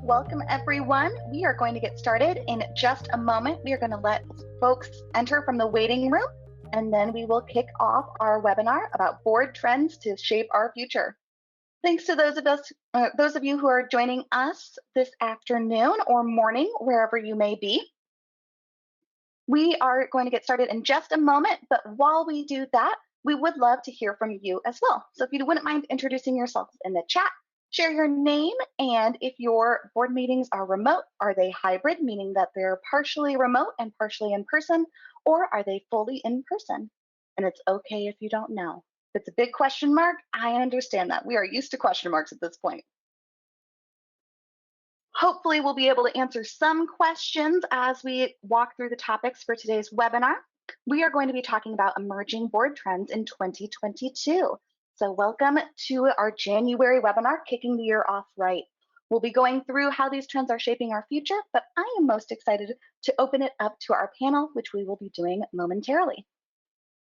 Welcome everyone. We are going to get started in just a moment. We are going to let folks enter from the waiting room, and then we will kick off our webinar about board trends to shape our future. Thanks to those of you who are joining us this afternoon or morning, wherever you may be. We are going to get started in just a moment, but while we do that, we would love to hear from you as well. So if you wouldn't mind introducing yourselves in the chat, share your name, and if your board meetings are remote, are they hybrid, meaning that they're partially remote and partially in person, or are they fully in person? And it's okay if you don't know. If it's a big question mark, I understand that. We are used to question marks at this point. Hopefully we'll be able to answer some questions as we walk through the topics for today's webinar. We are going to be talking about emerging board trends in 2022. So welcome to our January webinar, kicking the year off right. We'll be going through how these trends are shaping our future, but I am most excited to open it up to our panel, which we will be doing momentarily.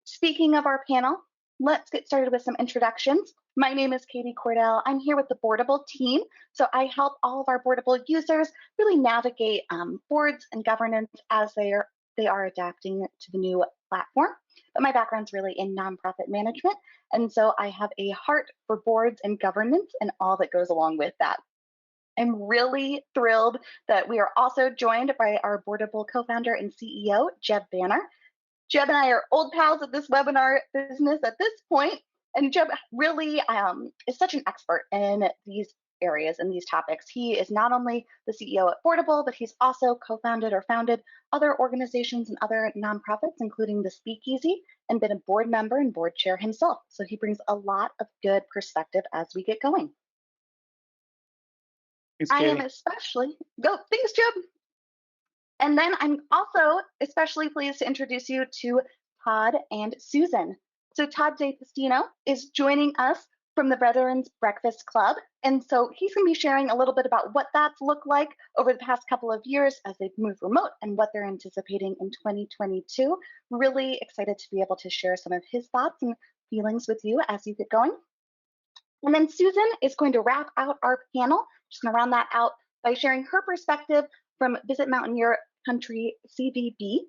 Speaking of our panel, let's get started with some introductions. My name is Katie Cordell. I'm here with the Boardable team. So I help all of our Boardable users really navigate boards and governance as they are adapting to the new platform. But my background's really in nonprofit management. And so I have a heart for boards and governance and all that goes along with that. I'm really thrilled that we are also joined by our Boardable co-founder and CEO, Jeb Banner. Jeb and I are old pals at this webinar business at this point, and Jeb really is such an expert in these areas and these topics. He is not only the CEO at Boardable, but he's also co-founded or founded other organizations and other nonprofits, including the Speakeasy, and been a board member and board chair himself. So he brings a lot of good perspective as we get going. Thanks, I Katie. am especially, thanks, Jeb. And then I'm also especially pleased to introduce you to Todd and Susan. So Todd DePastino is joining us from the Veterans Breakfast Club. And so he's going to be sharing a little bit about what that's looked like over the past couple of years as they've moved remote and what they're anticipating in 2022. Really excited to be able to share some of his thoughts and feelings with you as you get going. And then Susan is going to wrap out our panel, just going to round that out by sharing her perspective from Visit Mountaineer Country CVB,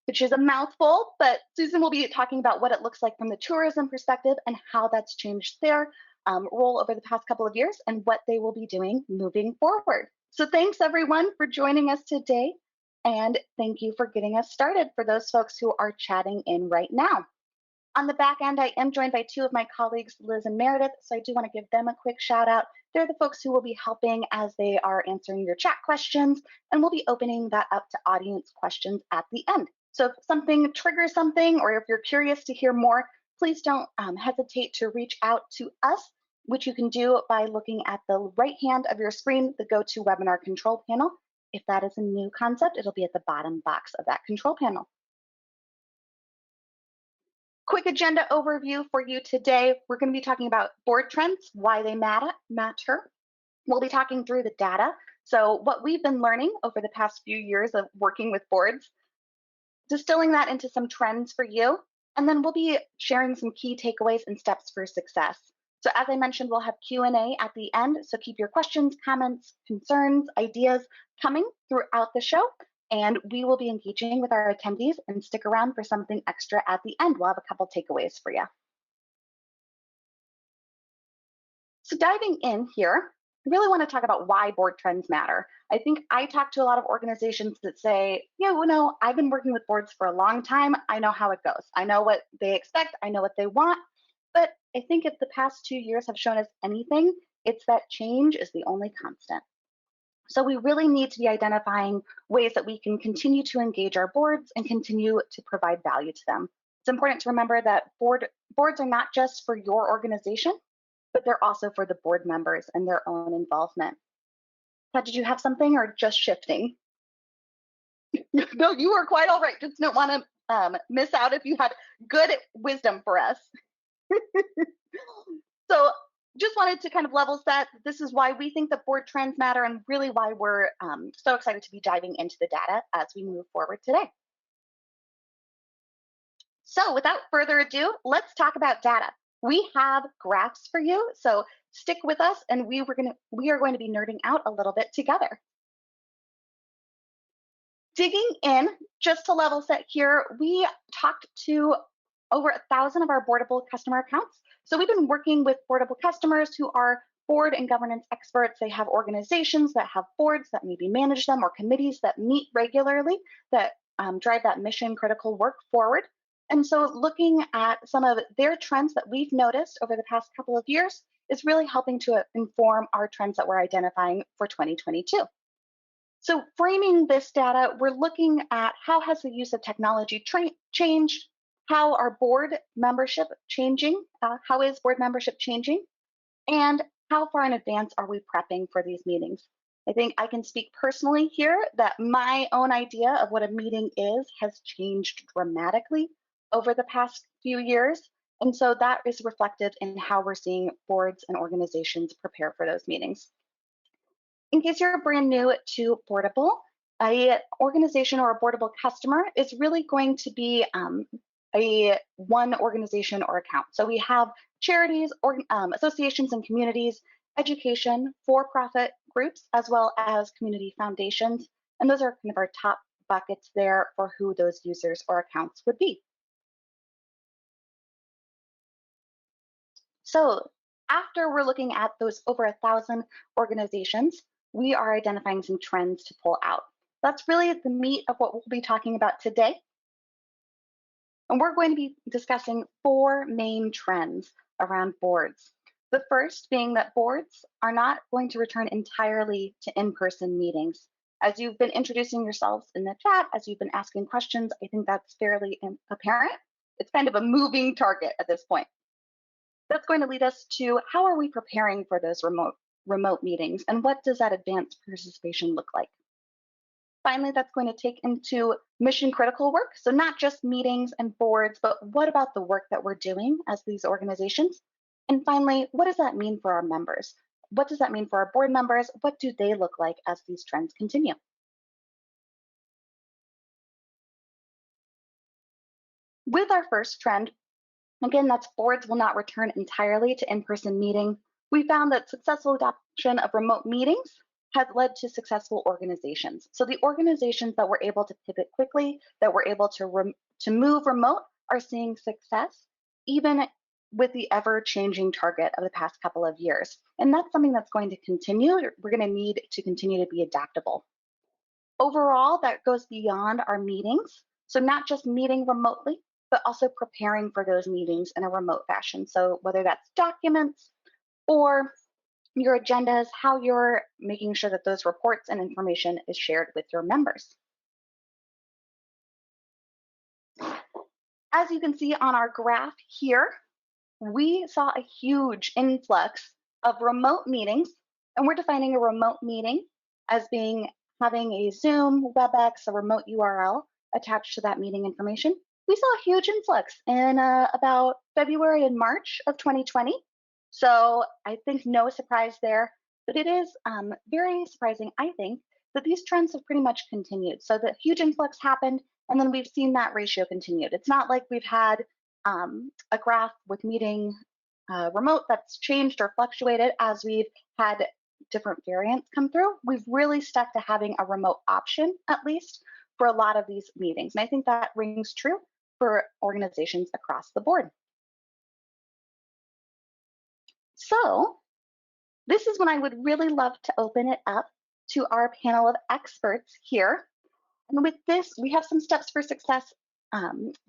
which is a mouthful, but Susan will be talking about what it looks like from the tourism perspective and how that's changed their role over the past couple of years and what they will be doing moving forward. So thanks everyone for joining us today, and thank you for getting us started for those folks who are chatting in right now. On the back end, I am joined by two of my colleagues, Liz and Meredith, so I do want to give them a quick shout out. They're the folks who will be helping as they are answering your chat questions, and we'll be opening that up to audience questions at the end. So if something triggers something, or if you're curious to hear more, please don't hesitate to reach out to us, which you can do by looking at the right hand of your screen, the GoToWebinar control panel. If that is a new concept, it'll be at the bottom box of that control panel. Quick agenda overview for you today. We're going to be talking about board trends, why they matter. We'll be talking through the data. So what we've been learning over the past few years of working with boards, distilling that into some trends for you. And then we'll be sharing some key takeaways and steps for success. So as I mentioned, we'll have Q&A at the end. So keep your questions, comments, concerns, ideas coming throughout the show. And we will be engaging with our attendees, and stick around for something extra at the end. We'll have a couple takeaways for you. So diving in here, I really want to talk about why board trends matter. I think I talk to a lot of organizations that say, yeah, well, no, I've been working with boards for a long time. I know how it goes. I know what they expect. I know what they want. But I think if the past 2 years have shown us anything, it's that change is the only constant. So we really need to be identifying ways that we can continue to engage our boards and continue to provide value to them. It's important to remember that boards are not just for your organization, but they're also for the board members and their own involvement. Todd, did you have something, or just shifting? No, you are quite all right. Just don't want to miss out if you had good wisdom for us. So just wanted to kind of level set. This is why we think that board trends matter, and really why we're so excited to be diving into the data as we move forward today. So without further ado, let's talk about data. we have graphs for you. So stick with us, and we are going to be nerding out a little bit together. Digging in, just to level set here, we talked to over 1,000 of our Boardable customer accounts. So we've been working with Boardable customers who are board and governance experts. They have organizations that have boards that maybe manage them, or committees that meet regularly that drive that mission critical work forward. And so looking at some of their trends that we've noticed over the past couple of years is really helping to inform our trends that we're identifying for 2022. So framing this data, we're looking at how has the use of technology changed, how are board membership changing, how is board membership changing, and how far in advance are we prepping for these meetings? I think I can speak personally here that my own idea of what a meeting is has changed dramatically over the past few years. And so that is reflected in how we're seeing boards and organizations prepare for those meetings. In case you're brand new to Boardable, a organization or a Boardable customer is really going to be a one organization or account. So we have charities, or associations and communities, education, for-profit groups, as well as community foundations. And those are kind of our top buckets there for who those users or accounts would be. So after we're looking at those over 1,000 organizations, we are identifying some trends to pull out. That's really the meat of what we'll be talking about today. And we're going to be discussing 4 main trends around boards. The first being that boards are not going to return entirely to in-person meetings. As you've been introducing yourselves in the chat, as you've been asking questions, I think that's fairly apparent. It's kind of a moving target at this point. That's going to lead us to how are we preparing for those remote meetings, and what does that advanced participation look like? Finally, that's going to take into mission critical work. So not just meetings and boards, but what about the work that we're doing as these organizations? And finally, what does that mean for our members? What does that mean for our board members? What do they look like as these trends continue? With our first trend, again, that's boards will not return entirely to in-person meeting. We found that successful adoption of remote meetings has led to successful organizations. So the organizations that were able to pivot quickly, that were able to move remote, are seeing success, even with the ever-changing target of the past couple of years. And that's something that's going to continue. We're going to need to continue to be adaptable. Overall, that goes beyond our meetings. So not just meeting remotely, but also preparing for those meetings in a remote fashion. So whether that's documents or your agendas, how you're making sure that those reports and information is shared with your members. As you can see on our graph here, we saw a huge influx of remote meetings, and we're defining a remote meeting as being having a Zoom, WebEx, a remote URL attached to that meeting information. We saw a huge influx in about February and March of 2020. So I think no surprise there, but it is very surprising, I think, that these trends have pretty much continued. So the huge influx happened, and then we've seen that ratio continued. It's not like we've had a graph with meeting remote that's changed or fluctuated as we've had different variants come through. We've really stuck to having a remote option, at least, for a lot of these meetings. And I think that rings true for organizations across the board. So this is when I would really love to open it up to our panel of experts here. And with this, we have some steps for success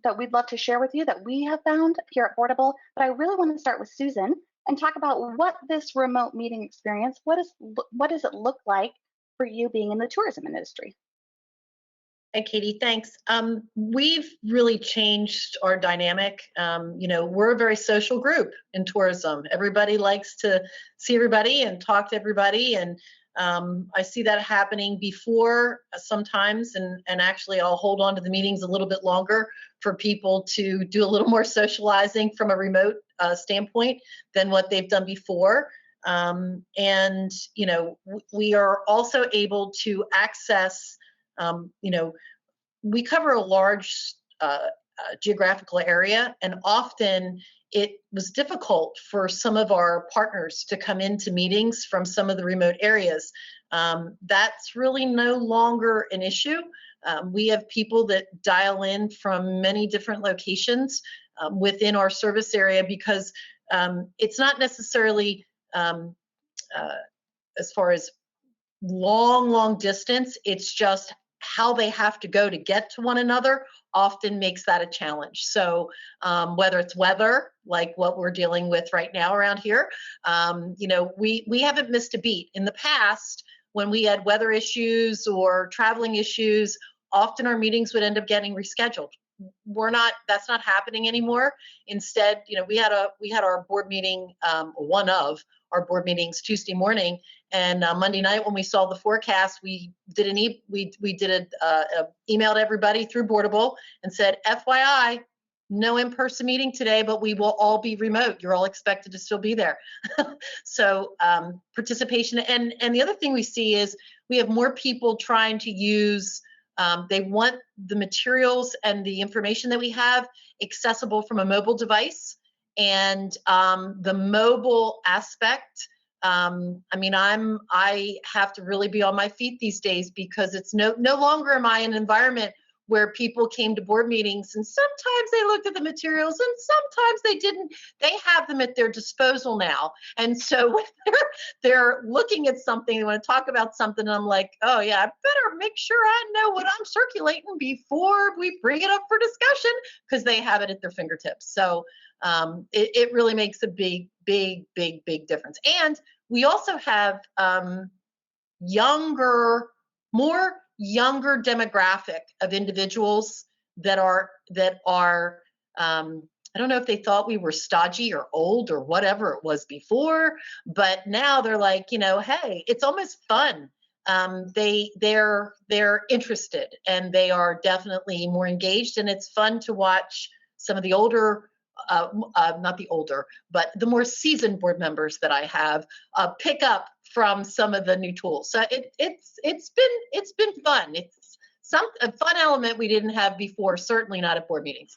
that we'd love to share with you that we have found here at Boardable. But I really want to start with Susan and talk about what this remote meeting experience, what does it look like for you being in the tourism industry? Hey, Katie, thanks. We've really changed our dynamic. We're a very social group in tourism. Everybody likes to see everybody and talk to everybody. And I see that happening before sometimes. And actually, I'll hold on to the meetings a little bit longer for people to do a little more socializing from a remote standpoint than what they've done before. We are also able to access we cover a large geographical area, and often it was difficult for some of our partners to come into meetings from some of the remote areas. That's really no longer an issue. We have people that dial in from many different locations within our service area, because it's not necessarily as far as long distance, it's just how they have to go to get to one another often makes that a challenge. So whether it's weather, like what we're dealing with right now around here, we haven't missed a beat. In the past, when we had weather issues or traveling issues, often our meetings would end up getting rescheduled. That's not happening anymore. Instead, we had our board meeting, one of our board meetings Tuesday morning, and Monday night when we saw the forecast, we did emailed everybody through Boardable and said, FYI, no in-person meeting today, but we will all be remote. You're all expected to still be there. So participation, and the other thing we see is we have more people trying to use. They want the materials and the information that we have accessible from a mobile device, and the mobile aspect. I have to really be on my feet these days, because it's no longer am I in an environment where people came to board meetings and sometimes they looked at the materials and sometimes they didn't. They have them at their disposal now. And so when they're looking at something, they want to talk about something, and I'm like, oh yeah, I better make sure I know what I'm circulating before we bring it up for discussion, because they have it at their fingertips. So it really makes a big difference. And we also have more younger demographic of individuals that are I don't know if they thought we were stodgy or old or whatever it was before, but now they're like, hey, it's almost fun. They're interested, and they are definitely more engaged, and it's fun to watch some of the older, not the older, but the more seasoned board members that I have pick up from some of the new tools. So it's been fun. It's a fun element we didn't have before, certainly not at board meetings.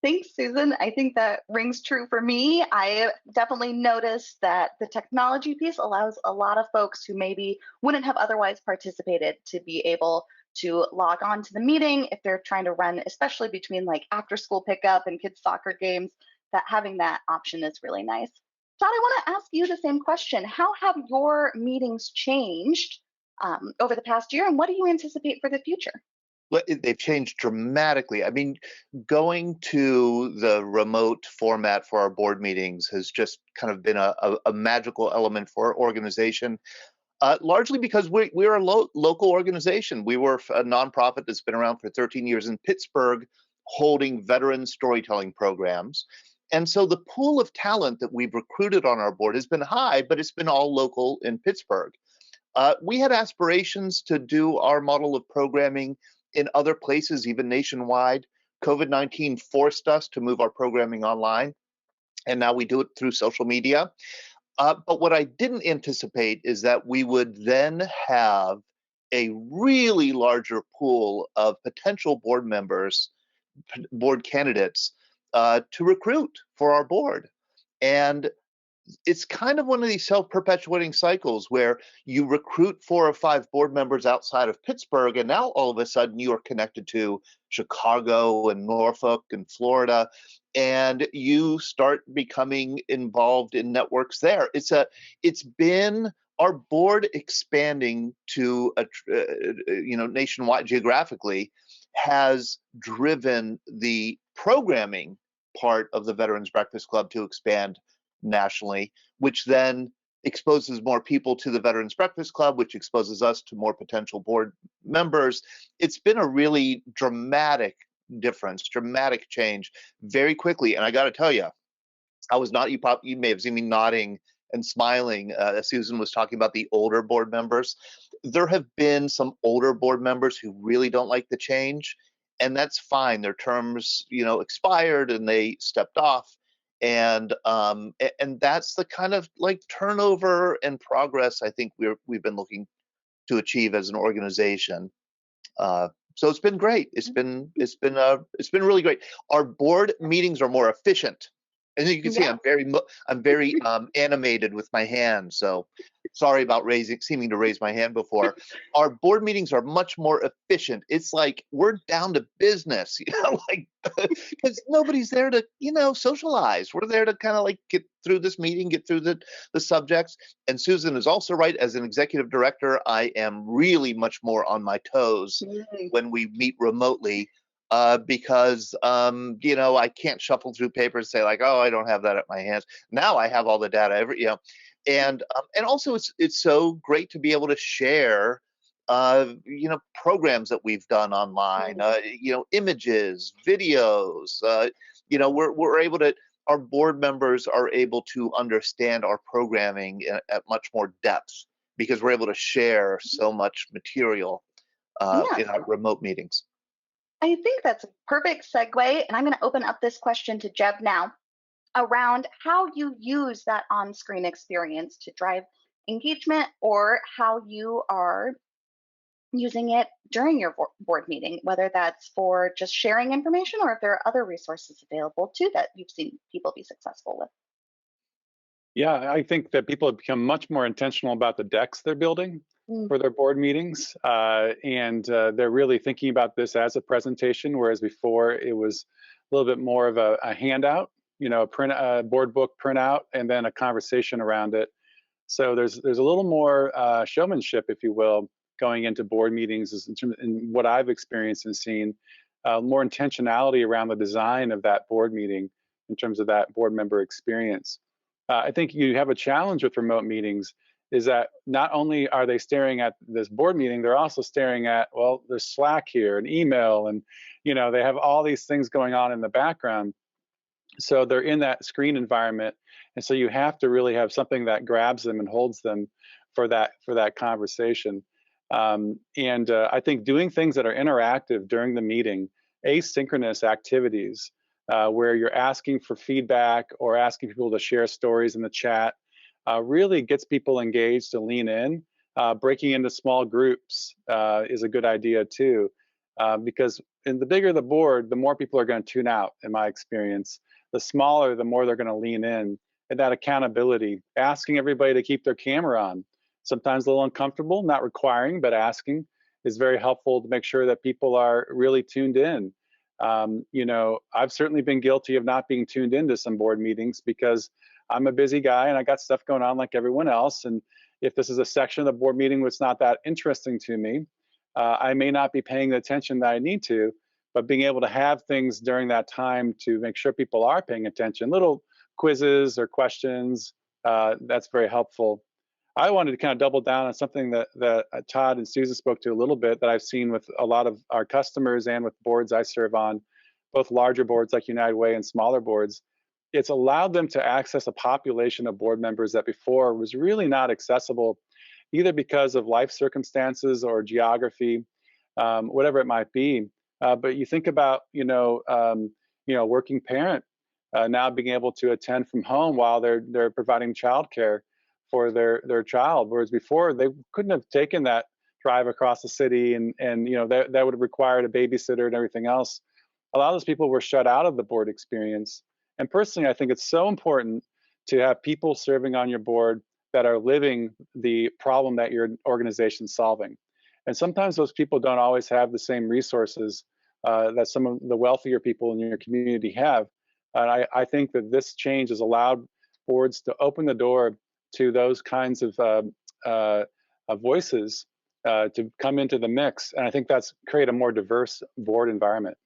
Thanks, Susan. I think that rings true for me. I definitely noticed that the technology piece allows a lot of folks who maybe wouldn't have otherwise participated to be able to log on to the meeting if they're trying to run, especially between like after school pickup and kids soccer games, that having that option is really nice. Todd, I want to ask you the same question. How have your meetings changed over the past year, and what do you anticipate for the future? They've changed dramatically. I mean, going to the remote format for our board meetings has just kind of been a magical element for our organization, largely because we're a local organization. We were a nonprofit that's been around for 13 years in Pittsburgh, holding veteran storytelling programs. And so the pool of talent that we've recruited on our board has been high, but it's been all local in Pittsburgh. We had aspirations to do our model of programming in other places, even nationwide. COVID-19 forced us to move our programming online, and now we do it through social media. But what I didn't anticipate is that we would then have a really larger pool of potential board members, board candidates to recruit for our board. And it's kind of one of these self-perpetuating cycles where you recruit 4 or 5 board members outside of Pittsburgh, and now all of a sudden you are connected to Chicago and Norfolk and Florida, and you start becoming involved in networks there. It's been our board expanding to nationwide geographically has driven the programming part of the Veterans Breakfast Club to expand nationally, which then exposes more people to the Veterans Breakfast Club, which exposes us to more potential board members. It's been a really dramatic difference, dramatic change very quickly. And I got to tell you, you may have seen me nodding and smiling as Susan was talking about the older board members. There have been some older board members who really don't like the change, and that's fine. Their terms, expired and they stepped off. And that's the kind of like turnover and progress I think we've been looking to achieve as an organization. So it's been great. It's been really great. Our board meetings are more efficient. And you can see Yeah. I'm very animated with my hands. So sorry about seeming to raise my hand before. Our board meetings are much more efficient. It's like we're down to business, like because nobody's there to, socialize. We're there to kind of like get through this meeting, get through the subjects. And Susan is also right. As an executive director, I am really much more on my toes when we meet remotely. Because I can't shuffle through papers and say like, oh, I don't have that at my hands. Now I have all the data, and also it's so great to be able to share, programs that we've done online, images, videos. We're able to. Our board members are able to understand our programming at much more depth because we're able to share so much material Yeah. in our remote meetings. I think that's a perfect segue, and I'm going to open up this question to Jeb now around how you use that on-screen experience to drive engagement, or how you are using it during your board meeting, whether that's for just sharing information or if there are other resources available too that you've seen people be successful with. Yeah, I think that people have become much more intentional about the decks they're building for their board meetings. And they're really thinking about this as a presentation, whereas before it was a little bit more of a handout, a board book printout, and then a conversation around it. So there's a little more showmanship, if you will, going into board meetings in what I've experienced and seen, more intentionality around the design of that board meeting in terms of that board member experience. I think you have a challenge with remote meetings is that not only are they staring at this board meeting, they're also staring at, well, there's Slack here and email, and they have all these things going on in the background. So they're in that screen environment, and so you have to really have something that grabs them and holds them for that conversation. I think doing things that are interactive during the meeting, asynchronous activities, where you're asking for feedback or asking people to share stories in the chat, really gets people engaged to lean in. Breaking into small groups is a good idea too, because the bigger the board, the more people are going to tune out, in my experience. The smaller, the more they're going to lean in. And that accountability, asking everybody to keep their camera on. Sometimes a little uncomfortable, not requiring, but asking is very helpful to make sure that people are really tuned in. I've certainly been guilty of not being tuned into some board meetings because I'm a busy guy and I got stuff going on like everyone else. And if this is a section of the board meeting that's not that interesting to me, I may not be paying the attention that I need to, but being able to have things during that time to make sure people are paying attention, little quizzes or questions, that's very helpful. I wanted to kind of double down on something that Todd and Susan spoke to a little bit that I've seen with a lot of our customers and with boards I serve on, both larger boards like United Way and smaller boards. It's allowed them to access a population of board members that before was really not accessible, either because of life circumstances or geography, whatever it might be. But you think about, working parent now being able to attend from home while they're providing childcare for their child, whereas before they couldn't have taken that drive across the city, and that would have required a babysitter and everything else. A lot of those people were shut out of the board experience. And personally, I think it's so important to have people serving on your board that are living the problem that your organization's solving. And sometimes those people don't always have the same resources that some of the wealthier people in your community have. And I think that this change has allowed boards to open the door to those kinds of voices to come into the mix. And I think that's create a more diverse board environment.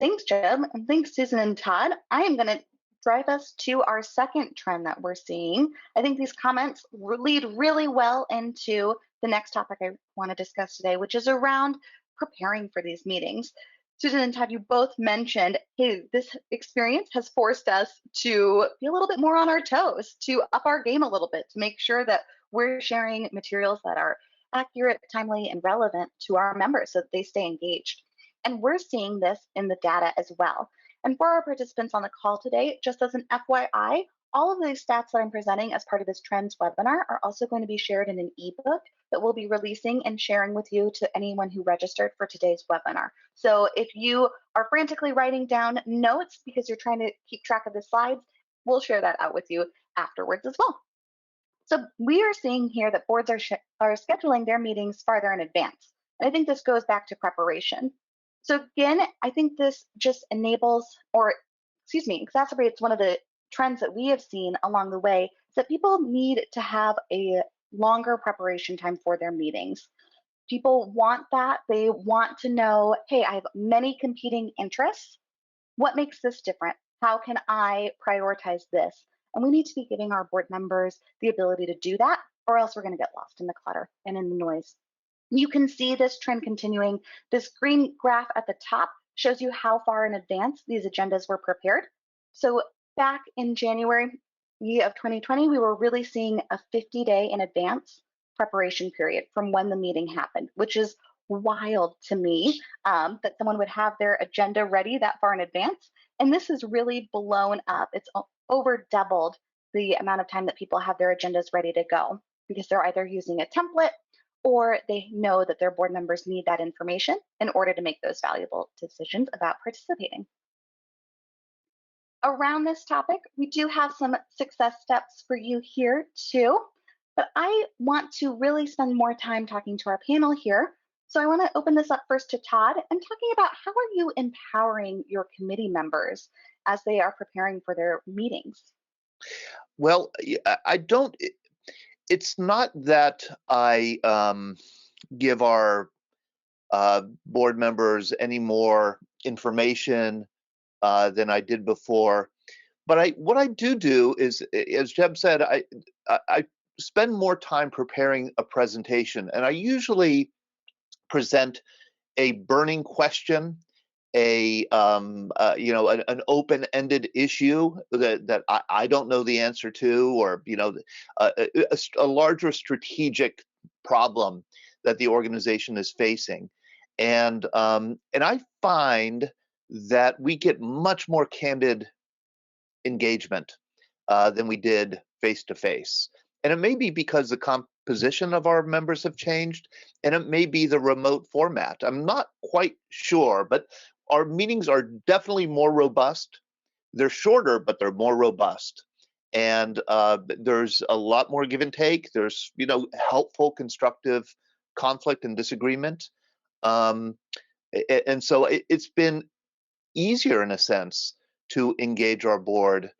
Thanks, Jeb, and thanks, Susan and Todd. I am going to drive us to our second trend that we're seeing. I think these comments lead really well into the next topic I want to discuss today, which is around preparing for these meetings. Susan and Todd, you both mentioned, hey, this experience has forced us to be a little bit more on our toes, to up our game a little bit, to make sure that we're sharing materials that are accurate, timely, and relevant to our members so that they stay engaged. And we're seeing this in the data as well. And for our participants on the call today, just as an FYI, all of these stats that I'm presenting as part of this trends webinar are also going to be shared in an ebook that we'll be releasing and sharing with you to anyone who registered for today's webinar. So if you are frantically writing down notes because you're trying to keep track of the slides, we'll share that out with you afterwards as well. So we are seeing here that boards are scheduling their meetings farther in advance. And I think this goes back to preparation. So again, I think this just enables, or excuse me, exacerbates one of the trends that we have seen along the way, is that people need to have a longer preparation time for their meetings. People want that. They want to know, hey, I have many competing interests. What makes this different? How can I prioritize this? And we need to be giving our board members the ability to do that, or else we're going to get lost in the clutter and in the noise. You can see this trend continuing. This green graph at the top shows you how far in advance these agendas were prepared. So back in January of 2020, we were really seeing a 50-day in advance preparation period from when the meeting happened, which is wild to me, that someone would have their agenda ready that far in advance. And this is really blown up. It's over doubled the amount of time that people have their agendas ready to go, because they're either using a template or they know that their board members need that information in order to make those valuable decisions about participating. Around this topic, we do have some success steps for you here too, but I want to really spend more time talking to our panel here. So I want to open this up first to Todd and talking about how are you empowering your committee members as they are preparing for their meetings? Well, I don't, it's not that I give our board members any more information than I did before. But what I do is, as Jeb said, I spend more time preparing a presentation, and I usually present a burning question, an open-ended issue that I don't know the answer to, or a larger strategic problem that the organization is facing, and I find that we get much more candid engagement than we did face to face. And it may be because the composition of our members have changed, and it may be the remote format. I'm not quite sure, but our meetings are definitely more robust. They're shorter, but they're more robust. And there's a lot more give and take. There's, helpful, constructive conflict and disagreement. And so it's been easier in a sense to engage our board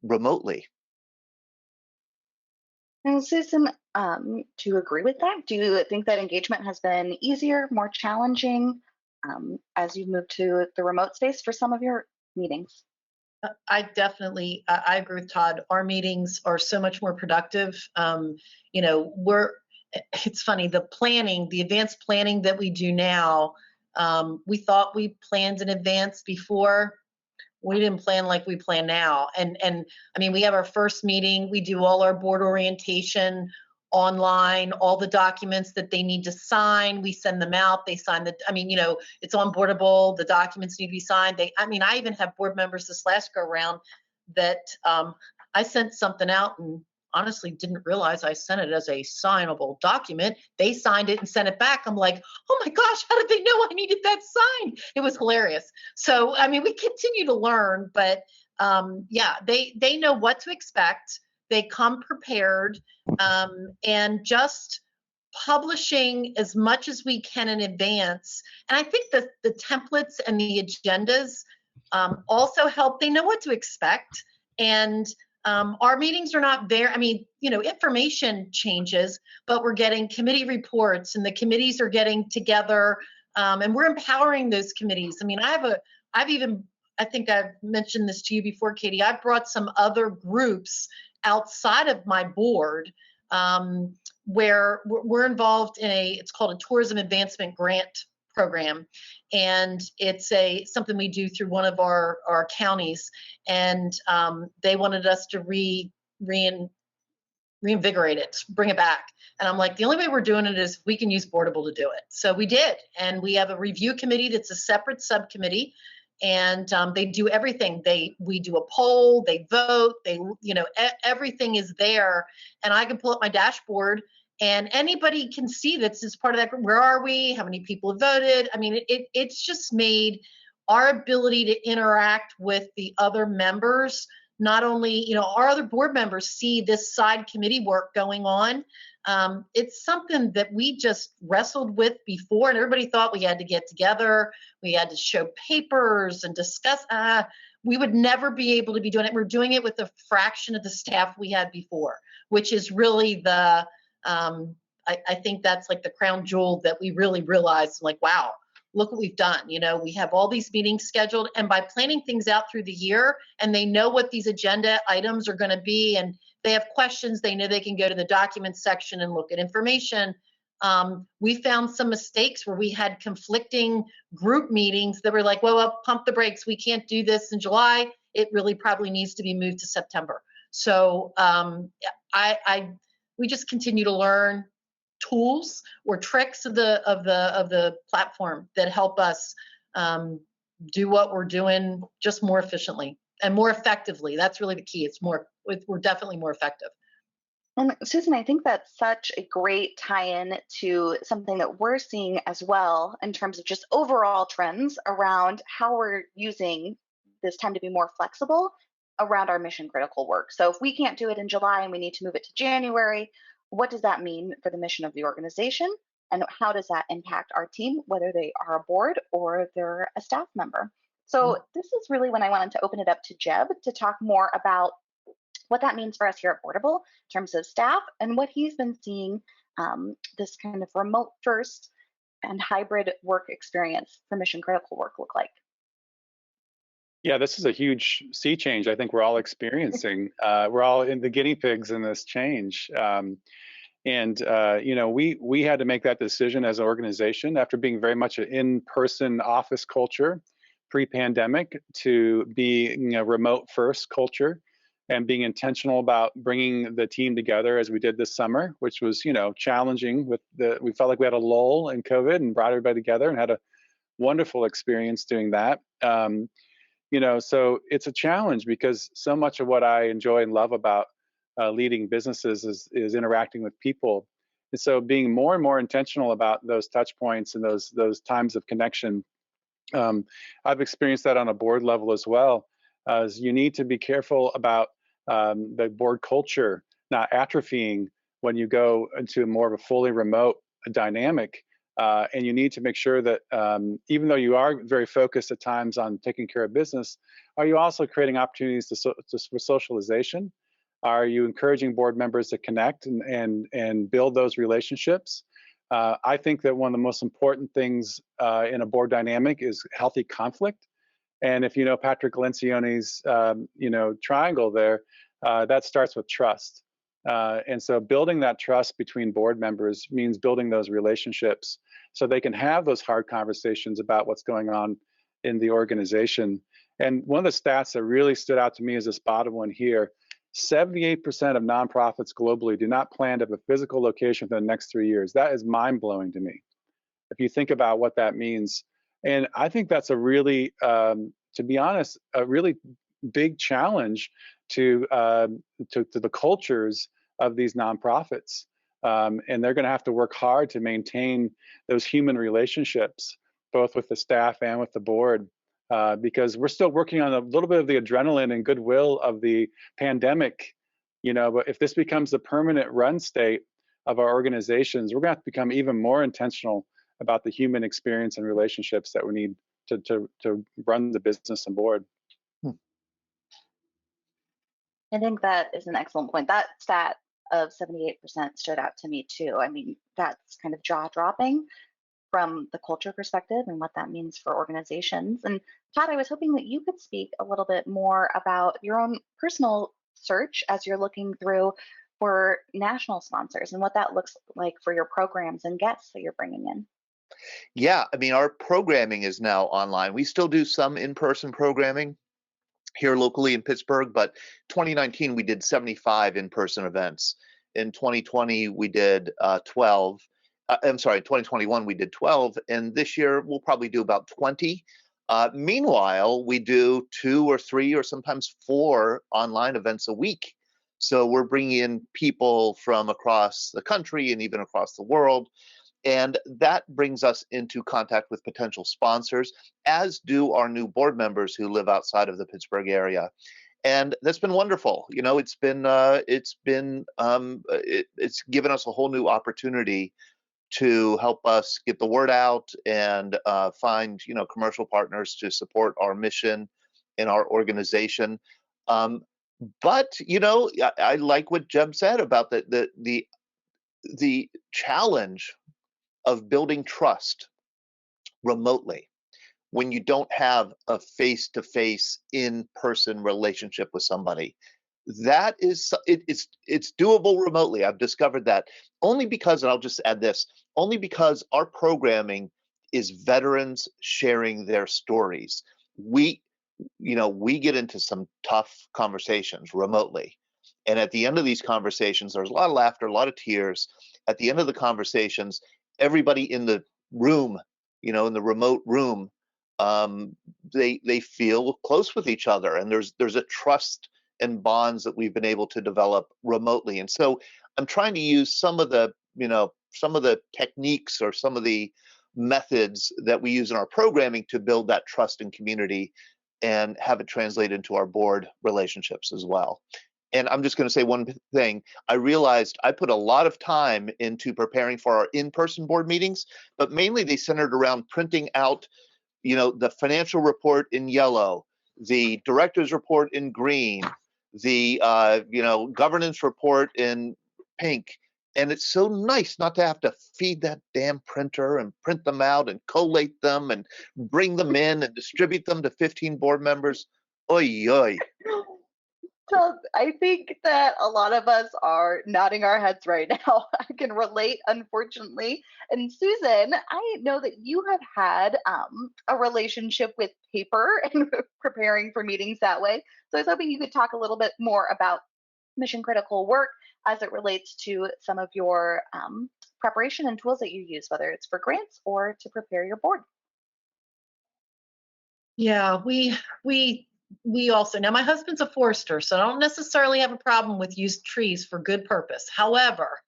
remotely. And Susan, do you agree with that? Do you think that engagement has been easier, more challenging as you've moved to the remote space for some of your meetings? I definitely, I agree with Todd. Our meetings are so much more productive. It's funny, the advanced planning that we do now, we thought we planned in advance before. We didn't plan like we plan now. And I mean, we have our first meeting, we do all our board orientation online, all the documents that they need to sign, we send them out, they sign it's on Boardable, the documents need to be signed. I even have board members this last go around that I sent something out and honestly didn't realize I sent it as a signable document. They signed it and sent it back. I'm like, oh my gosh, how did they know I needed that signed? It was hilarious. So, we continue to learn, but they know what to expect. They come prepared, and just publishing as much as we can in advance. And I think that the templates and the agendas also help. They know what to expect. And our meetings are not there. Information changes, but we're getting committee reports and the committees are getting together, and we're empowering those committees. I think I've mentioned this to you before, Katie. I've brought some other groups outside of my board where we're involved in it's called a tourism advancement grant program. And it's something we do through one of our counties. And they wanted us to reinvigorate it, bring it back. And I'm like, the only way we're doing it is if we can use Boardable to do it. So we did. And we have a review committee that's a separate subcommittee. and they do everything. We do a poll, they vote, everything is there, and I can pull up my dashboard, and anybody can see this as part of that group. Where are we? How many people have voted? I mean, it's just made our ability to interact with the other members, not only, our other board members see this side committee work going on. It's something that we just wrestled with before, and everybody thought we had to get together, we had to show papers and discuss. We would never be able to be doing it. We're doing it with a fraction of the staff we had before, which is really I think that's like the crown jewel that we really realized, like, wow, look what we've done. We have all these meetings scheduled, and by planning things out through the year, and they know what these agenda items are going to be, and they have questions, they know they can go to the documents section and look at information. We found some mistakes where we had conflicting group meetings that were like, well, pump the brakes. We can't do this in July. It really probably needs to be moved to September. So we just continue to learn tools or tricks of the platform that help us do what we're doing just more efficiently and more effectively. That's really the key. We're definitely more effective. And Susan, I think that's such a great tie-in to something that we're seeing as well in terms of just overall trends around how we're using this time to be more flexible around our mission critical work. So if we can't do it in July and we need to move it to January, what does that mean for the mission of the organization? And how does that impact our team, whether they are a board or they're a staff member? So this is really when I wanted to open it up to Jeb to talk more about what that means for us here at Boardable in terms of staff and what he's been seeing this kind of remote first and hybrid work experience for mission critical work look like. Yeah, this is a huge sea change I think we're all experiencing. We're all in the guinea pigs in this change. We had to make that decision as an organization after being very much an in-person office culture pre-pandemic to being a remote first culture and being intentional about bringing the team together as we did this summer, which was, challenging. We felt like we had a lull in COVID and brought everybody together and had a wonderful experience doing that. So it's a challenge because so much of what I enjoy and love about leading businesses is interacting with people. And so being more and more intentional about those touch points and those times of connection. I've experienced that on a board level as well, as you need to be careful about the board culture not atrophying when you go into more of a fully remote dynamic. And you need to make sure that even though you are very focused at times on taking care of business, are you also creating opportunities for socialization? Are you encouraging board members to connect and build those relationships? I think that one of the most important things in a board dynamic is healthy conflict. And if you know Patrick Lencioni's triangle there, that starts with trust. And so building that trust between board members means building those relationships so they can have those hard conversations about what's going on in the organization. And one of the stats that really stood out to me is this bottom one here. 78% of nonprofits globally do not plan to have a physical location for the next 3 years. That is mind-blowing to me, if you think about what that means. And I think that's a really, to be honest, a really big challenge to the cultures of these nonprofits. And they're going to have to work hard to maintain those human relationships, both with the staff and with the board, because we're still working on a little bit of the adrenaline and goodwill of the pandemic. But if this becomes the permanent run state of our organizations, we're going to have to become even more intentional about the human experience and relationships that we need to run the business and board. I think that is an excellent point. That stat of 78% stood out to me too. I mean, that's kind of jaw-dropping from the culture perspective and what that means for organizations. And Todd, I was hoping that you could speak a little bit more about your own personal search as you're looking through for national sponsors and what that looks like for your programs and guests that you're bringing in. Yeah, I mean, our programming is now online. We still do some in-person programming here locally in Pittsburgh, but 2019 we did 75 in-person events. In 2020 we did 12. I'm sorry, 2021 we did 12, and this year we'll probably do about 20. Meanwhile, we do 2 or 3 or sometimes 4 online events a week. So we're bringing in people from across the country and even across the world. And that brings us into contact with potential sponsors, as do our new board members who live outside of the Pittsburgh area. And that's been wonderful. You know, it's given us a whole new opportunity to help us get the word out and find, you know, commercial partners to support our mission and our organization. But you know, I like what Jeb said about the challenge of building trust remotely when you don't have a face-to-face, in-person relationship with somebody. That is, it's doable remotely. I've discovered that only because, and I'll just add this, only because our programming is veterans sharing their stories. We get into some tough conversations remotely. And at the end of these conversations, there's a lot of laughter, a lot of tears. At the end of the conversations, everybody in the room, in the remote room, they feel close with each other, and there's a trust and bonds that we've been able to develop remotely. And so I'm trying to use some of the techniques or some of the methods that we use in our programming to build that trust and community and have it translate into our board relationships as well. And I'm just going to say one thing. I realized I put a lot of time into preparing for our in-person board meetings, but mainly they centered around printing out, the financial report in yellow, the director's report in green, the governance report in pink. And it's so nice not to have to feed that damn printer and print them out and collate them and bring them in and distribute them to 15 board members. Oy, oy. So I think that a lot of us are nodding our heads right now. I can relate, unfortunately. And Susan, I know that you have had a relationship with paper and preparing for meetings that way. So I was hoping you could talk a little bit more about mission critical work as it relates to some of your preparation and tools that you use, whether it's for grants or to prepare your board. Yeah, we also, now my husband's a forester, so I don't necessarily have a problem with used trees for good purpose. However,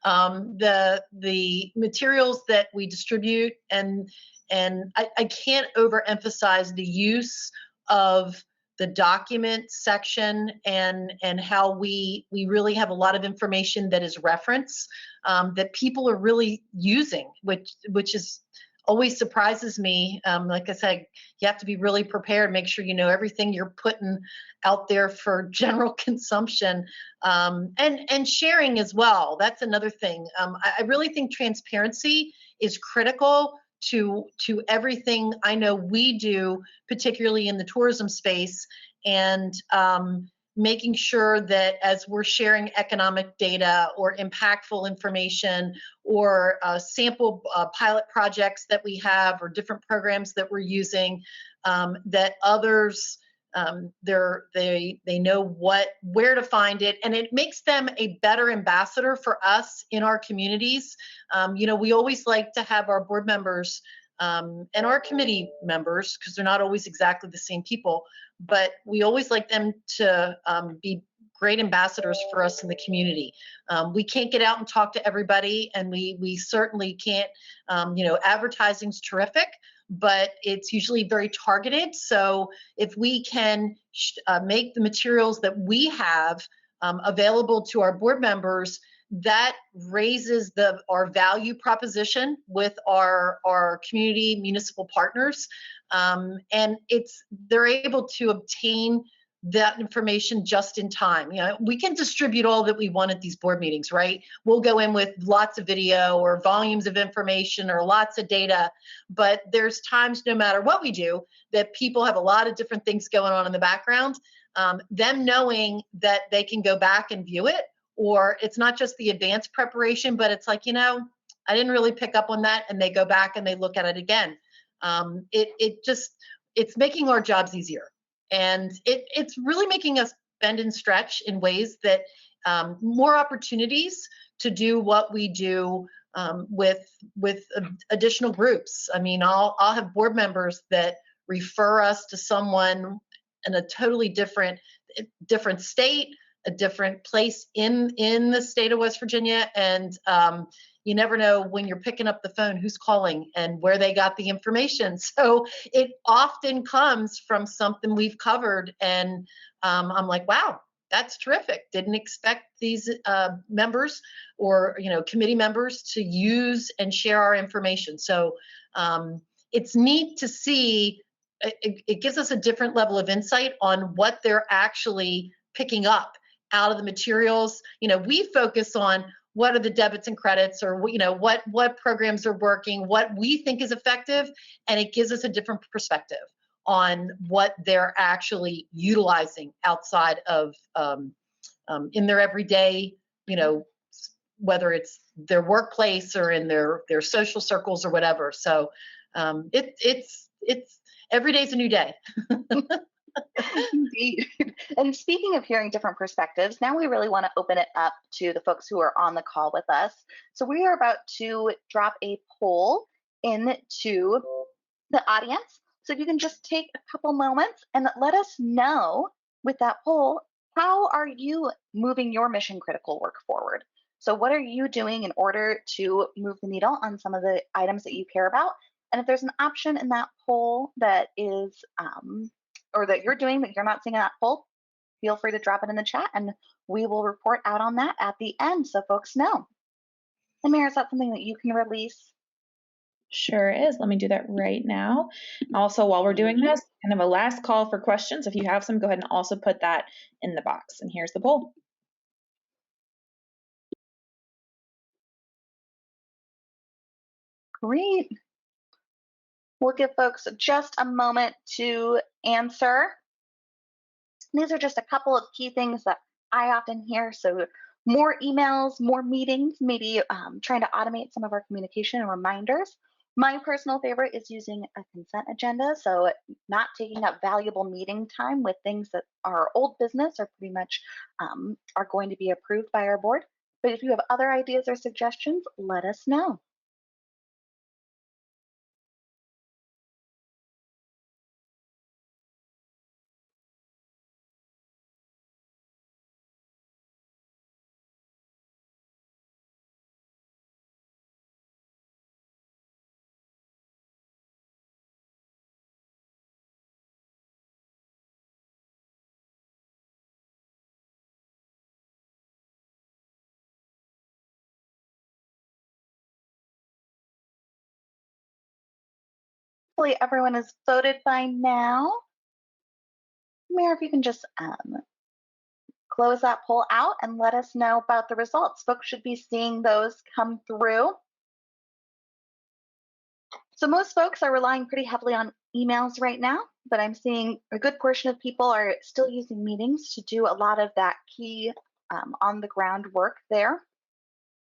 the materials that we distribute and I can't overemphasize the use of the document section and how we really have a lot of information that is reference that people are really using, which is always surprises me. Like I said, you have to be really prepared, make sure you know everything you're putting out there for general consumption, and sharing as well. That's another thing. I really think transparency is critical to everything I know we do, particularly in the tourism space, and making sure that as we're sharing economic data or impactful information or sample pilot projects that we have or different programs that we're using, that others they know where to find it, and it makes them a better ambassador for us in our communities. We always like to have our board members and our committee members, because they're not always exactly the same people, but we always like them to be great ambassadors for us in the community. We can't get out and talk to everybody, and we certainly can't, advertising's terrific, but it's usually very targeted. So if we can make the materials that we have available to our board members, that raises our value proposition with our community municipal partners, and they're able to obtain that information just in time. We can distribute all that we want at these board meetings, right? We'll go in with lots of video or volumes of information or lots of data, but there's times, no matter what we do, that people have a lot of different things going on in the background. Them knowing that they can go back and view it, or it's not just the advanced preparation, but it's like, I didn't really pick up on that, and they go back and they look at it again. It's making our jobs easier. And it's really making us bend and stretch in ways that more opportunities to do what we do with additional groups. I mean, I'll have board members that refer us to someone in a totally different state, a different place in the state of West Virginia. And you never know when you're picking up the phone who's calling and where they got the information. So it often comes from something we've covered. And I'm like, wow, that's terrific. Didn't expect these members or committee members to use and share our information. So it's neat to see. It gives us a different level of insight on what they're actually picking up out of the materials. We focus on what are the debits and credits, or what programs are working, what we think is effective, and it gives us a different perspective on what they're actually utilizing outside of in their everyday, whether it's their workplace or in their social circles or whatever. So it's every day's a new day. Indeed. And speaking of hearing different perspectives, now we really want to open it up to the folks who are on the call with us. So we are about to drop a poll into the audience. So if you can just take a couple moments and let us know with that poll, how are you moving your mission critical work forward? So what are you doing in order to move the needle on some of the items that you care about? And if there's an option in that poll that is, or that you're doing that you're not seeing in that poll, feel free to drop it in the chat and we will report out on that at the end so folks know. And Mary, is that something that you can release? Sure is. Let me do that right now. Also, while we're doing this, kind of a last call for questions. If you have some, go ahead and also put that in the box. And here's the poll. Great. We'll give folks just a moment to answer. These are just a couple of key things that I often hear. So more emails, more meetings, maybe trying to automate some of our communication and reminders. My personal favorite is using a consent agenda. So not taking up valuable meeting time with things that are old business or pretty much are going to be approved by our board. But if you have other ideas or suggestions, let us know. Hopefully everyone has voted by now. Mayor, if you can just close that poll out and let us know about the results. Folks should be seeing those come through. So most folks are relying pretty heavily on emails right now, but I'm seeing a good portion of people are still using meetings to do a lot of that key on the ground work there,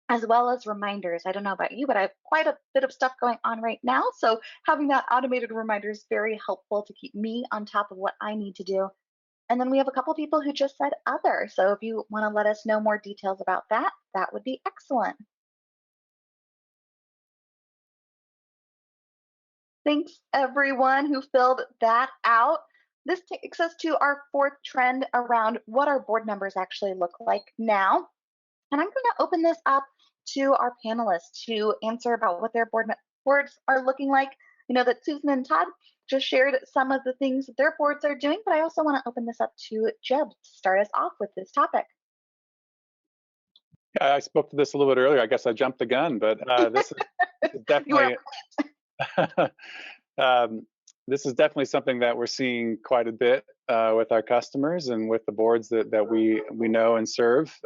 as well as reminders. I don't know about you, but I have quite a bit of stuff going on right now. So having that automated reminder is very helpful to keep me on top of what I need to do. And then we have a couple people who just said other. So if you want to let us know more details about that, that would be excellent. Thanks everyone who filled that out. This takes us to our fourth trend around what our board members actually look like now. And I'm going to open this up to our panelists to answer about what their boards are looking like. You know that Susan and Todd just shared some of the things that their boards are doing, but I also want to open this up to Jeb to start us off with this topic. I spoke to this a little bit earlier. I guess I jumped the gun, but this is definitely this is definitely something that we're seeing quite a bit with our customers and with the boards that we know and serve.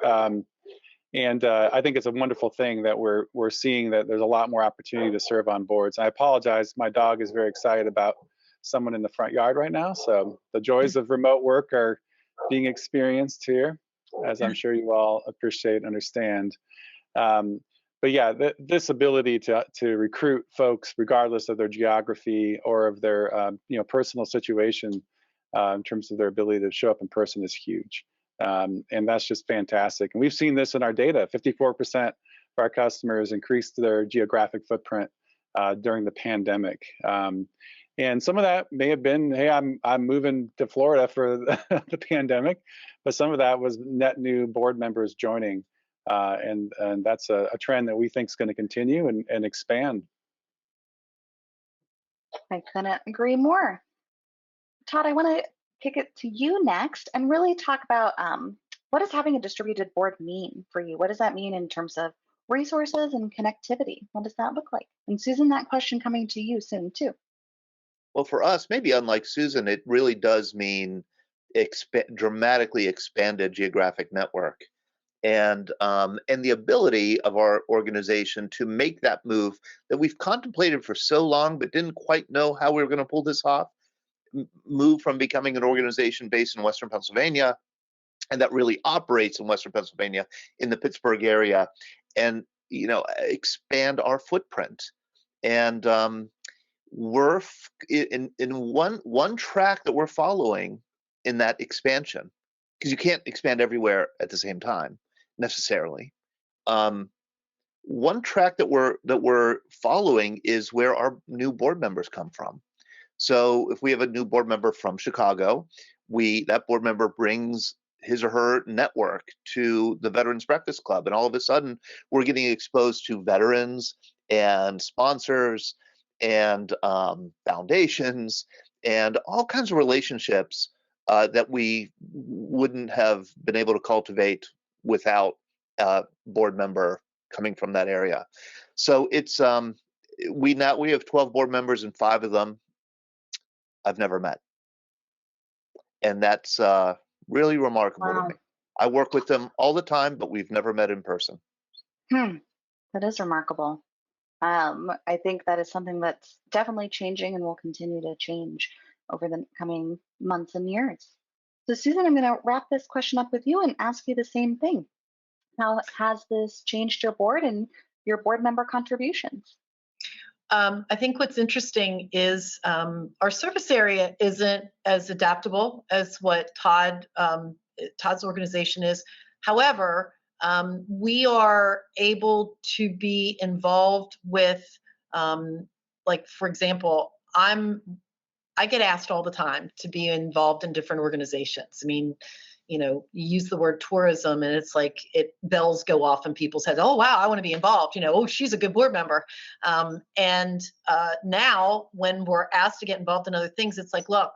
And I think it's a wonderful thing that we're seeing that there's a lot more opportunity to serve on boards. I apologize, my dog is very excited about someone in the front yard right now. So the joys of remote work are being experienced here, as I'm sure you all appreciate and understand. But yeah, this ability to recruit folks, regardless of their geography or of their personal situation, in terms of their ability to show up in person, is huge. And that's just fantastic. And we've seen this in our data. 54% of our customers increased their geographic footprint during the pandemic. And some of that may have been, hey, I'm moving to Florida for the pandemic, but some of that was net new board members joining, and that's a trend that we think is going to continue and expand. I couldn't agree more. Todd, I want to kick it to you next and really talk about what does having a distributed board mean for you? What does that mean in terms of resources and connectivity? What does that look like? And Susan, that question coming to you soon too. Well, for us, maybe unlike Susan, it really does mean dramatically expanded geographic network, and the ability of our organization to make that move that we've contemplated for so long, but didn't quite know how we were going to pull this off. Move from becoming an organization based in Western Pennsylvania, and that really operates in Western Pennsylvania in the Pittsburgh area, and expand our footprint. And we're in one track that we're following in that expansion, because you can't expand everywhere at the same time necessarily. One track that we're following is where our new board members come from. So if we have a new board member from Chicago, that board member brings his or her network to the Veterans Breakfast Club, and all of a sudden we're getting exposed to veterans and sponsors and foundations and all kinds of relationships that we wouldn't have been able to cultivate without a board member coming from that area. So it's we have 12 board members, and 5 of them I've never met, and that's really remarkable to me. I work with them all the time, but we've never met in person. That is remarkable. I think that is something that's definitely changing and will continue to change over the coming months and years. So Susan, I'm going to wrap this question up with you and ask you the same thing. How has this changed your board and your board member contributions? I think what's interesting is our service area isn't as adaptable as what Todd's organization is. However, we are able to be involved with, like, for example, I get asked all the time to be involved in different organizations. I mean, you use the word tourism and it's like bells go off in people's heads. Oh, wow, I want to be involved. Oh, she's a good board member. And now when we're asked to get involved in other things, it's like, look,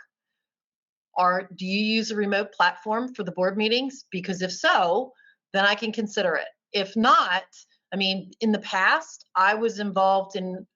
do you use a remote platform for the board meetings? Because if so, then I can consider it. If not, I mean, in the past, I was involved in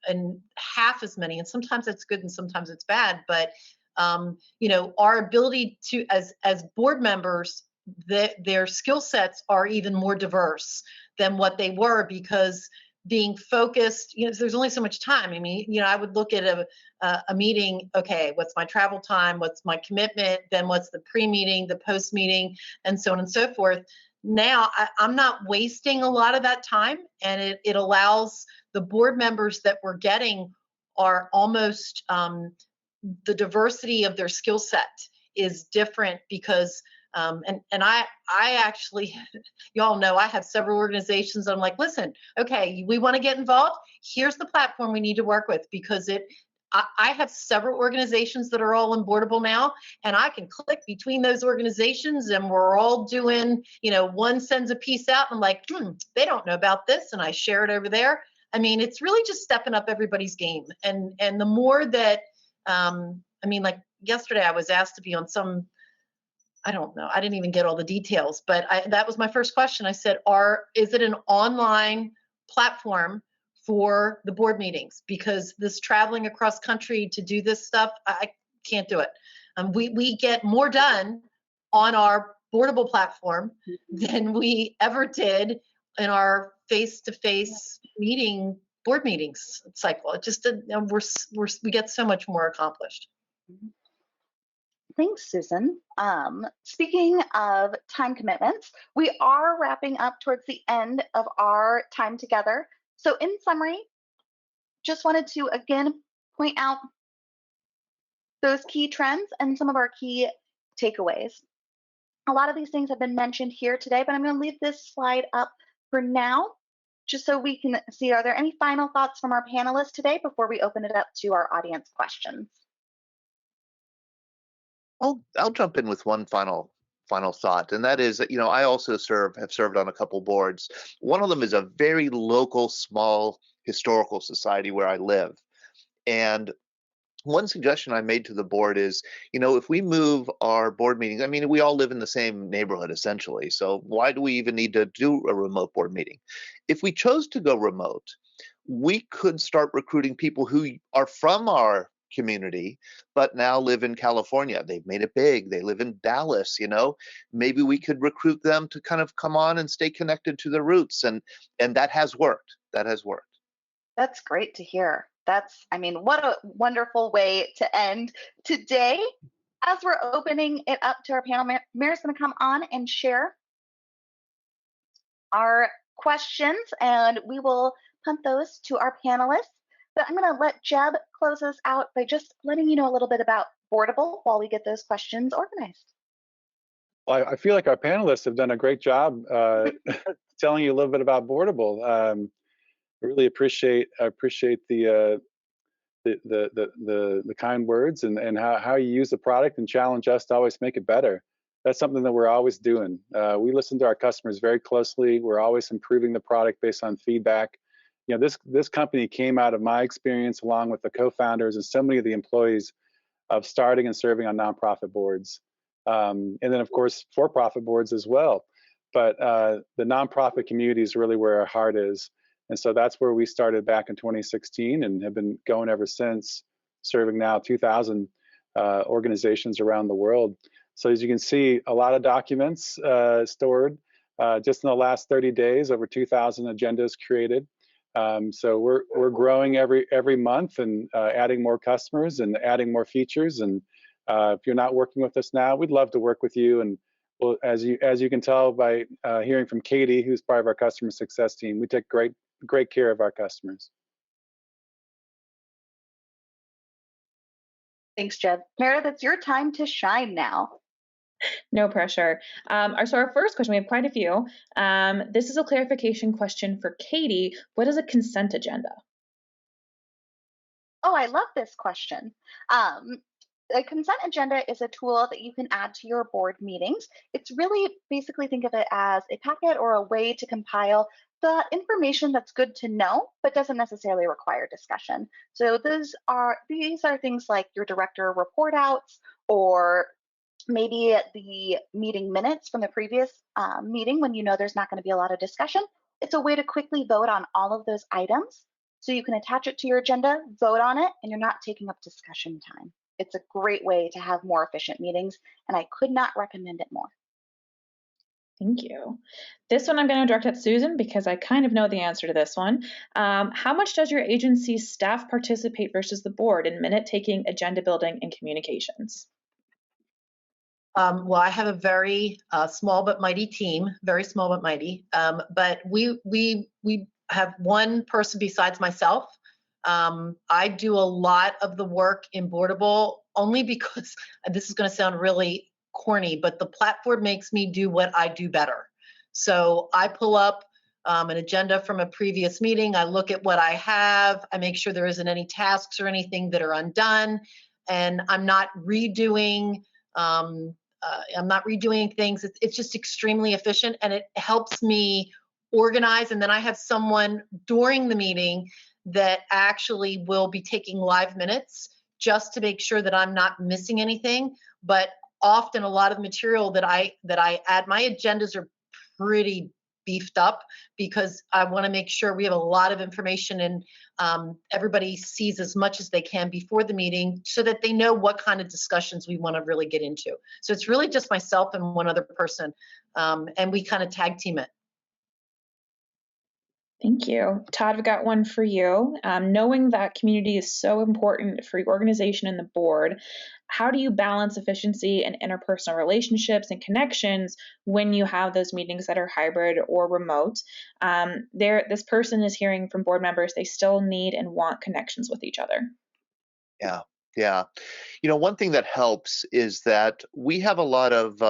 half as many, and sometimes it's good and sometimes it's bad, but our ability to, as board members, their skill sets are even more diverse than what they were, because being focused, there's only so much time. I mean, I would look at a meeting, okay, what's my travel time? What's my commitment? Then what's the pre-meeting, the post-meeting, and so on and so forth. Now, I'm not wasting a lot of that time, and it allows the board members that we're getting are almost, the diversity of their skill set is different because, and I actually, you all know, I have several organizations. I'm like, listen, okay, we want to get involved. Here's the platform we need to work with, because I have several organizations that are all in Boardable now, and I can click between those organizations and we're all doing, one sends a piece out and I'm like, they don't know about this, and I share it over there. I mean, it's really just stepping up everybody's game. And the more that, like yesterday I was asked to be on some, I don't know, I didn't even get all the details, but that was my first question. I said, is it an online platform for the board meetings? Because this traveling across country to do this stuff, I can't do it. We get more done on our Boardable platform than we ever did in our face-to-face board meetings cycle. It just we get so much more accomplished. Thanks, Susan. Speaking of time commitments, we are wrapping up towards the end of our time together. So in summary, just wanted to again point out those key trends and some of our key takeaways. A lot of these things have been mentioned here today, but I'm going to leave this slide up for now, just so we can see, are there any final thoughts from our panelists today before we open it up to our audience questions? I'll jump in with one final thought, and that is that, I also have served on a couple boards. One of them is a very local, small historical society where I live, and one suggestion I made to the board is, if we move our board meetings, I mean, we all live in the same neighborhood essentially, so why do we even need to do a remote board meeting? If we chose to go remote, we could start recruiting people who are from our community but now live in California. They've made it big. They live in Dallas, Maybe we could recruit them to kind of come on and stay connected to their roots, and that has worked. That has worked. That's great to hear. I mean, what a wonderful way to end today. As we're opening it up to our panel, Mary's going to come on and share our questions, and we will punt those to our panelists. But I'm going to let Jeb close us out by just letting you know a little bit about Boardable while we get those questions organized. Well, I feel like our panelists have done a great job telling you a little bit about Boardable. I really appreciate the kind words and how you use the product and challenge us to always make it better. That's something that we're always doing. We listen to our customers very closely. We're always improving the product based on feedback. This company came out of my experience along with the co-founders and so many of the employees of starting and serving on nonprofit boards. And then of course, for-profit boards as well. But the nonprofit community is really where our heart is. And so that's where we started back in 2016 and have been going ever since, serving now 2,000 organizations around the world. So as you can see, a lot of documents stored. Just in the last 30 days, over 2,000 agendas created. So we're growing every month and adding more customers and adding more features. And if you're not working with us now, we'd love to work with you. And well, as you can tell by hearing from Katie, who's part of our customer success team, we take great care of our customers. Thanks, Jeb. Meredith, it's your time to shine now. No pressure. So our first question, we have quite a few. This is a clarification question for Katie. What is a consent agenda? Oh, I love this question. A consent agenda is a tool that you can add to your board meetings. It's really basically, think of it as a packet or a way to compile the information that's good to know, but doesn't necessarily require discussion. So these are things like your director report outs, or maybe the meeting minutes from the previous meeting when you know there's not going to be a lot of discussion. It's a way to quickly vote on all of those items. So you can attach it to your agenda, vote on it, and you're not taking up discussion time. It's a great way to have more efficient meetings, and I could not recommend it more. Thank you. This one I'm going to direct at Susan because I kind of know the answer to this one. How much does your agency's staff participate versus the board in minute taking, agenda building, and communications? Well, I have a very small but mighty team, very small but mighty. But we have one person besides myself. I do a lot of the work in Boardable only because this is going to sound really corny, but the platform makes me do what I do better. So I pull up an agenda from a previous meeting. I look at what I have. I make sure there isn't any tasks or anything that are undone, and I'm not redoing. I'm not redoing things. It's just extremely efficient, and it helps me organize. And then I have someone during the meeting that actually will be taking live minutes just to make sure that I'm not missing anything. But often a lot of material that I add, my agendas are pretty beefed up because I want to make sure we have a lot of information and everybody sees as much as they can before the meeting so that they know what kind of discussions we want to really get into. So it's really just myself and one other person, and we kind of tag team it. Thank you. Todd, I've got one for you. Knowing that community is so important for your organization and the board, how do you balance efficiency and interpersonal relationships and connections when you have those meetings that are hybrid or remote? This person is hearing from board members they still need and want connections with each other. Yeah. One thing that helps is that we have a lot of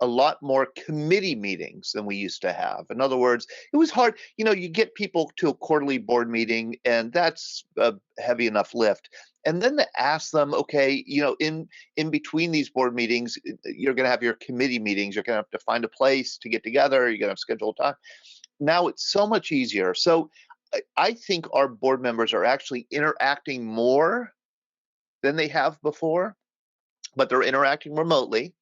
a lot more committee meetings than we used to have. In other words, it was hard. You get people to a quarterly board meeting, and that's a heavy enough lift. And then to ask them, okay, in between these board meetings, you're going to have your committee meetings. You're going to have to find a place to get together. You're going to have to schedule time. Now it's so much easier. So I think our board members are actually interacting more than they have before, but they're interacting remotely,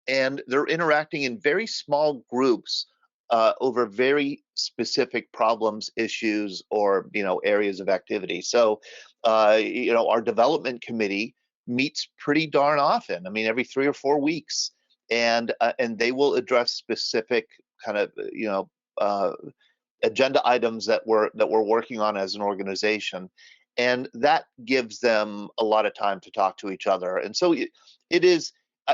and they're interacting in very small groups over very specific problems, issues, or areas of activity. So our development committee meets pretty darn often. I mean, every 3 or 4 weeks, and they will address specific kind of agenda items that we're working on as an organization, and that gives them a lot of time to talk to each other. And so it is.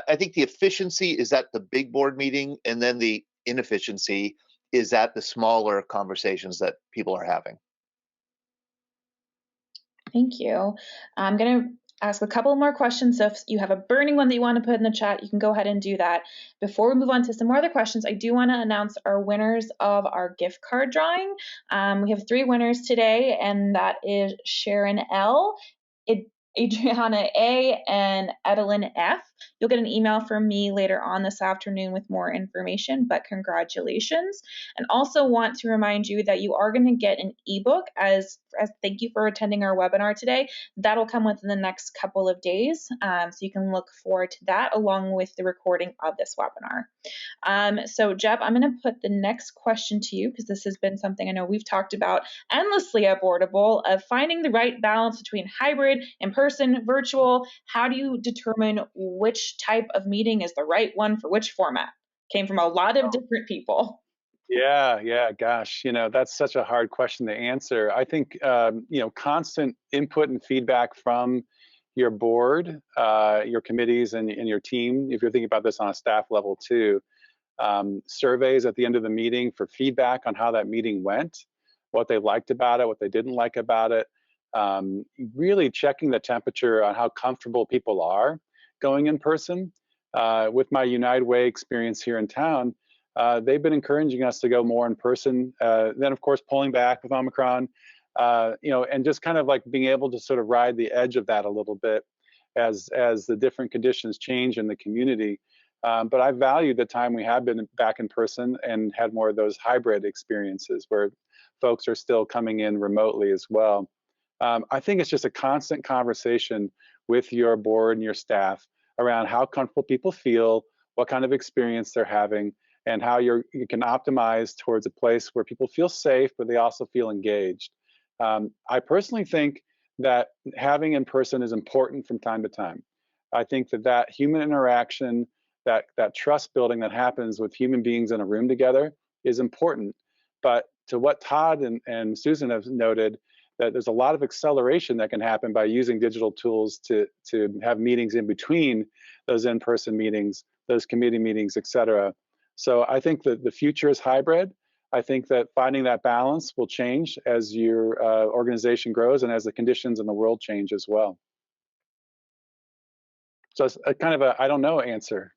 I think the efficiency is at the big board meeting, and then the inefficiency is at the smaller conversations that people are having. Thank you. I'm going to ask a couple more questions. So if you have a burning one that you want to put in the chat, you can go ahead and do that. Before we move on to some more other questions, I do want to announce our winners of our gift card drawing. We have 3 winners today, and that is Sharon L., Adriana A., and Edelyn F. You'll get an email from me later on this afternoon with more information, but congratulations. And also want to remind you that you are going to get an ebook as thank you for attending our webinar today. That'll come within the next couple of days, so you can look forward to that along with the recording of this webinar. So Jeb, I'm going to put the next question to you, because this has been something I know we've talked about endlessly at Boardable, of finding the right balance between hybrid, in-person, virtual. How do you determine which type of meeting is the right one for which format? Came from a lot of different people. Yeah, gosh, that's such a hard question to answer. I think, constant input and feedback from your board, your committees, and your team, if you're thinking about this on a staff level too, surveys at the end of the meeting for feedback on how that meeting went, what they liked about it, what they didn't like about it, really checking the temperature on how comfortable people are going in person. With my United Way experience here in town, they've been encouraging us to go more in person. Then, of course, pulling back with Omicron, and just kind of like being able to sort of ride the edge of that a little bit as the different conditions change in the community. But I value the time we have been back in person and had more of those hybrid experiences where folks are still coming in remotely as well. I think it's just a constant conversation with your board and your staff around how comfortable people feel, what kind of experience they're having, and how you can optimize towards a place where people feel safe, but they also feel engaged. I personally think that having in person is important from time to time. I think that human interaction, that trust building that happens with human beings in a room together is important. But to what Todd and Susan have noted, that there's a lot of acceleration that can happen by using digital tools to have meetings in between those in-person meetings, those committee meetings, et cetera. So I think that the future is hybrid. I think that finding that balance will change as your organization grows and as the conditions in the world change as well. So it's a kind of a I don't know answer.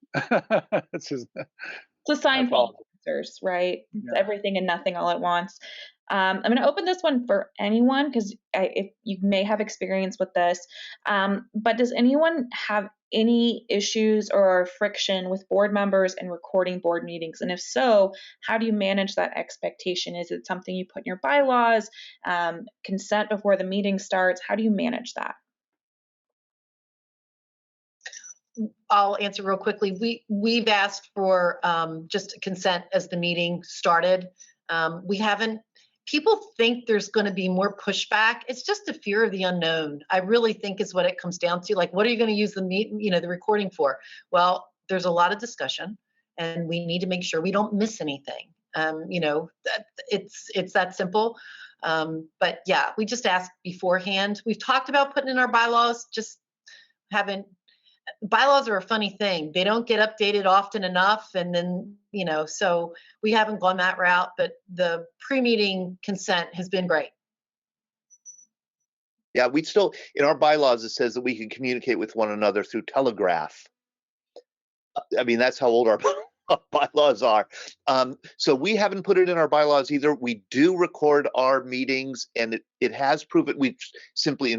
It's just, it's a sign for answers, right? Yeah. It's everything and nothing all at once. I'm going to open this one for anyone, because if you may have experience with this, but does anyone have any issues or friction with board members and recording board meetings? And if so, how do you manage that expectation? Is it something you put in your bylaws, consent before the meeting starts? How do you manage that? I'll answer real quickly. We've asked for just consent as the meeting started. We haven't. People think there's going to be more pushback. It's just a fear of the unknown. I really think is what it comes down to. Like, what are you going to use the recording for? Well, there's a lot of discussion, and we need to make sure we don't miss anything. It's that simple. But yeah, we just ask beforehand. We've talked about putting in our bylaws, just haven't. Bylaws are a funny thing. They don't get updated often enough. And then, so we haven't gone that route, but the pre-meeting consent has been great. Yeah, we still, in our bylaws, it says that we can communicate with one another through telegraph. I mean, that's how old our bylaws are. So we haven't put it in our bylaws either. We do record our meetings, and it has proven. We simply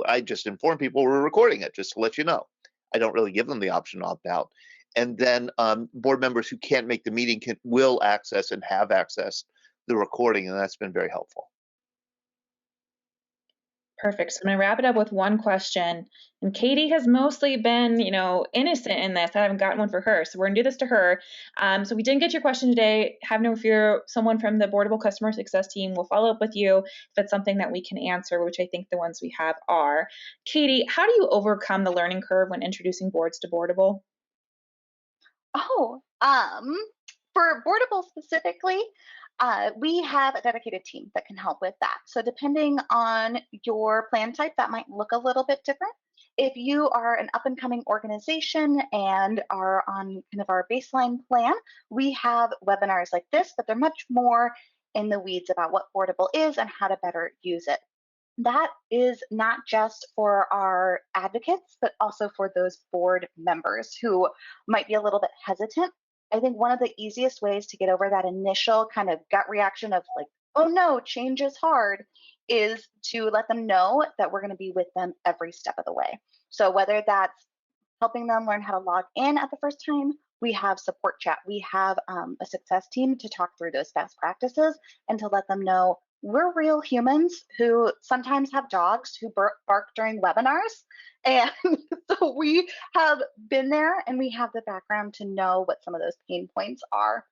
I just inform people we're recording it, just to let you know. I don't really give them the option to opt out. And then board members who can't make the meeting will access and have accessed the recording, and that's been very helpful. Perfect. So I'm going to wrap it up with one question. And Katie has mostly been, innocent in this. I haven't gotten one for her. So we're going to do this to her. So we didn't get your question today. Have no fear. Someone from the Boardable customer success team will follow up with you if it's something that we can answer, which I think the ones we have are. Katie, how do you overcome the learning curve when introducing boards to Boardable? For Boardable specifically, we have a dedicated team that can help with that. So depending on your plan type, that might look a little bit different. If you are an up and coming organization and are on kind of our baseline plan, we have webinars like this, but they're much more in the weeds about what Boardable is and how to better use it. That is not just for our advocates, but also for those board members who might be a little bit hesitant. I think one of the easiest ways to get over that initial kind of gut reaction of like, oh no, change is hard, is to let them know that we're going to be with them every step of the way. So whether that's helping them learn how to log in at the first time, we have support chat, we have a success team to talk through those best practices and to let them know we're real humans who sometimes have dogs who bark during webinars. And so we have been there and we have the background to know what some of those pain points are.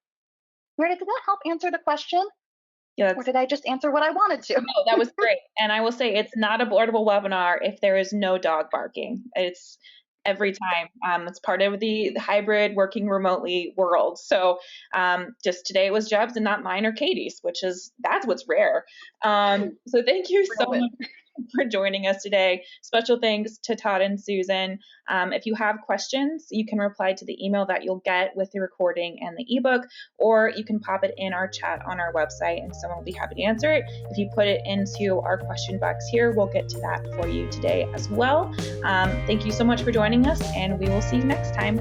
Meredith, did that help answer the question? Yeah, or did I just answer what I wanted to? No, that was great. And I will say it's not a Boardable webinar if there is no dog barking. It's every time. It's part of the hybrid working remotely world. So just today it was Jeb's and not mine or Katie's, that's what's rare. So thank you so much for joining us today. Special thanks to Todd and Susan. If you have questions, you can reply to the email that you'll get with the recording and the ebook, or you can pop it in our chat on our website and someone will be happy to answer it. If you put it into our question box here, we'll get to that for you today as well. Thank you so much for joining us, and we will see you next time.